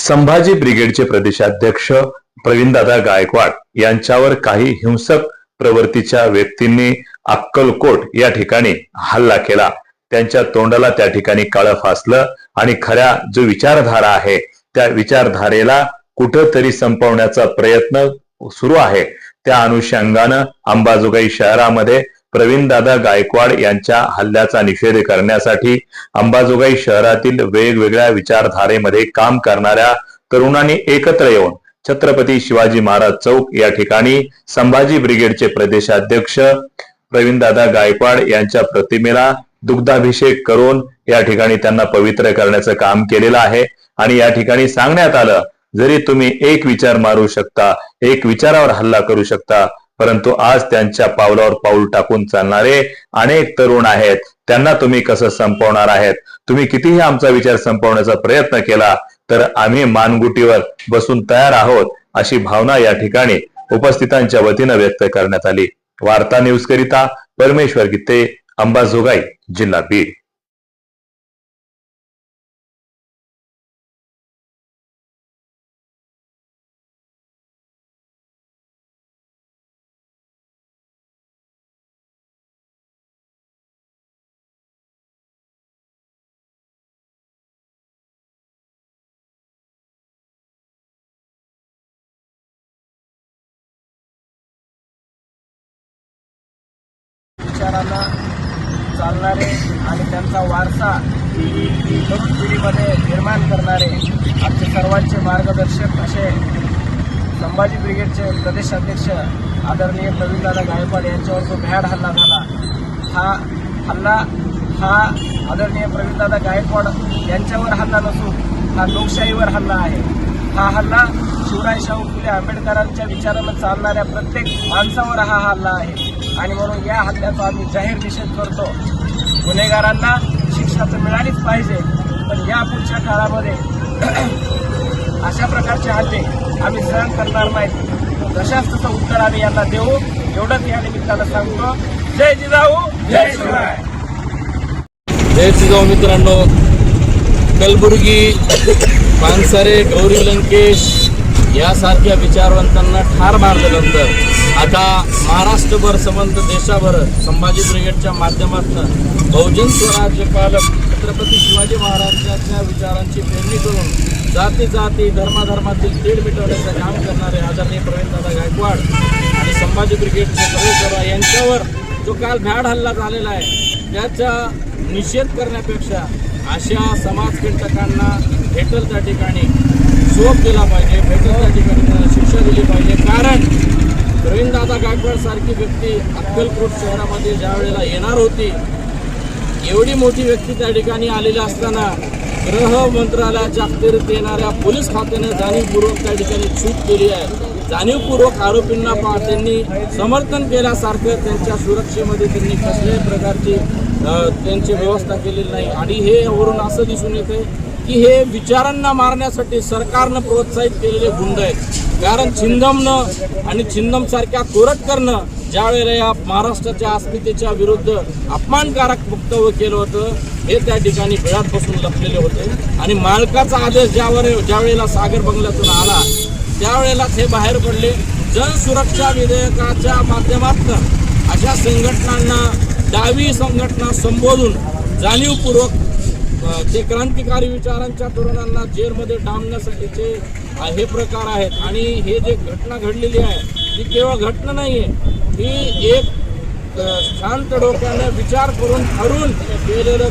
संभाजी ब्रिगेडचे प्रदेशाध्यक्ष प्रवीणदादा गायकवाड यांच्यावर काही हिंसक प्रवृत्तीच्या व्यक्तींनी अक्कलकोट या ठिकाणी हल्ला केला। त्यांच्या तोंडाला त्या ठिकाणी काळं फासलं आणि खऱ्या जो विचारधारा आहे त्या विचारधारेला कुठेतरी संपवण्याचा प्रयत्न सुरू आहे। त्या अनुषंगानं अंबाजोगाई शहरामध्ये प्रवीणदादा गायकवाड यांच्या हल्ल्याचा निषेध करण्यासाठी अंबाजोगाई शहरातील वेगवेगळ्या विचारधारेमध्ये काम करणाऱ्या तरुणांनी एकत्र येऊन छत्रपती शिवाजी महाराज चौक या ठिकाणी संभाजी ब्रिगेडचे प्रदेशाध्यक्ष प्रवीणदादा गायकवाड यांच्या प्रतिमेला दुग्धाभिषेक करून या ठिकाणी त्यांना पवित्र करण्याचं काम केलेलं आहे। आणि या ठिकाणी सांगण्यात आलं, जरी तुम्ही एक विचार मारू शकता, एक विचारावर हल्ला करू शकता, परंतु आज त्यांच्या पावलावर पाऊल टाकून चालणारे अनेक तरुण आहेत, त्यांना तुम्ही कसं संपवणार आहेत? तुम्ही कितीही आमचा विचार संपवण्याचा प्रयत्न केला तर आम्ही मानगुटीवर बसून तयार आहोत, अशी भावना या ठिकाणी उपस्थितांच्या वतीनं व्यक्त करण्यात आली। वार्ता न्यूज करिता परमेश्वर गीते, अंबाजोगाई, जिल्हा बीड। विचारांना चालणारे आणि त्यांचा वारसा तरुण पिढीमध्ये निर्माण करणारे आमचे सर्वांचे मार्गदर्शक असे संभाजी ब्रिगेडचे प्रदेशाध्यक्ष आदरणीय प्रवीणदादा गायकवाड यांच्यावर जो भ्याड हल्ला झाला, हा आदरणीय प्रवीणदादा गायकवाड यांच्यावर हल्ला नसून हा लोकशाहीवर हल्ला आहे। हा हल्ला शिवराय शाहू फुले आंबेडकरांच्या विचारानं चालणाऱ्या प्रत्येक माणसावर हा हल्ला आहे आणि म्हणून या हल्ल्याचा आम्ही जाहीर निषेध करतो। गुन्हेगारांना शिक्षा तर मिळालीच पाहिजे, पण या पुढच्या काळामध्ये अशा प्रकारचे हल्ले आम्ही सहन करणार नाही। तशाच तसं उत्तर आम्ही यांना देऊ, एवढंच या निमित्तानं सांगतो। जय जिजाऊ, जय शिवराय। जय जिजाऊ मित्रांनो, कलबुर्गी, पानसरे, गौरी लंकेश यासारख्या विचारवंतांना ठार मारल्यानंतर आता महाराष्ट्रभर संबंध देशाभर संभाजी ब्रिगेडच्या माध्यमातून बहुजन स्वराज्य पालक छत्रपती शिवाजी महाराजांच्या विचारांची पेरणी करून जाती जाती धर्माधर्मातील तेढ मिटवण्याचं काम करणारे आदरणीय प्रवीणदादा गायकवाड आणि संभाजी ब्रिगेडचे प्रवेशद्वार यांच्यावर जो काल भ्याड हल्ला झालेला आहे त्याचा निषेध करण्यापेक्षा अशा समाजकंटकांना भेटल त्या ठिकाणी शोध दिला पाहिजे, भेटल त्या ठिकाणी त्यांना शिक्षा दिली पाहिजे। कारण प्रवीणदादा गायकवाड सारखी व्यक्ती अक्कलकोट शहरामध्ये ज्या वेळेला येणार होती, एवढी मोठी व्यक्ती त्या ठिकाणी आलेली असताना गृह मंत्रालयाच्या अखत्यारीत येणाऱ्या पोलीस खात्याने जाणीवपूर्वक त्या ठिकाणी चूक केली आहे। जाणीवपूर्वक आरोपींना त्यांनी समर्थन केल्यासारखं त्यांच्या सुरक्षेमध्ये त्यांनी कसल्याही प्रकारची त्यांची व्यवस्था केलेली नाही आणि हे वरून असं दिसून येते की हे विचारांना मारण्यासाठी सरकारनं प्रोत्साहित केलेले गुंड आहेत। कारण छिंदमनं आणि छिंदमसारख्या कोरटकरनं ज्या वेळेला या महाराष्ट्राच्या अस्मितेच्या विरुद्ध अपमानकारक वक्तव्य केलं होतं, हे त्या ठिकाणी बिळात बसून लपलेले होते आणि मालकाचा आदेश ज्या वेळेला सागर बंगल्यातून आला त्यावेळेला ते बाहेर पडले। जनसुरक्षा विधेयकाच्या माध्यमातून अशा संघटनांना, डावी संघटना संबोधून जाणीवपूर्वक ते क्रांतिकारी विचारांच्या तरुणांना जेलमध्ये डांबण्यासाठीचे हे प्रकार आहेत। आणि हे जे घटना घडलेली आहे ती केवळ घटना नाही आहे, ही एक शांत डोक्याने विचार करून ठरवून केलेलं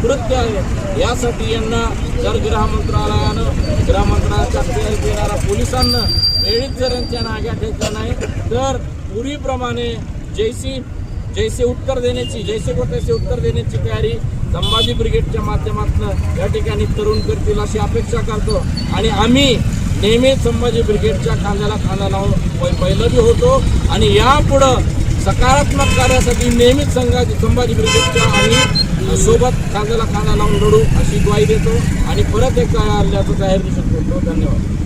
कृत्य आहे। यासाठी यांना जर गृह मंत्रालयाच्या अखत्यारीत येणाऱ्या पोलिसांना वेळीच जर यांच्या नाग्या ठेचल्या नाही तर पूर्वीप्रमाणे जैसे उत्तर देण्याची तयारी संभाजी ब्रिगेडच्या माध्यमातून या ठिकाणी तरुण करतील अशी अपेक्षा करतो। आणि आम्ही नेहमी संभाजी ब्रिगेडच्या खांद्याला खांदा लावून पहिलं बी होतो आणि यापुढं सकारात्मक कार्यासाठी नेहमीच संभाजी ब्रिगेडच्या आम्ही सोबत खांद्याला खांदा लावून लढू अशी ग्वाही देतो आणि परत एक हल्ल्याचा जाहीर निषेध करतो। धन्यवाद।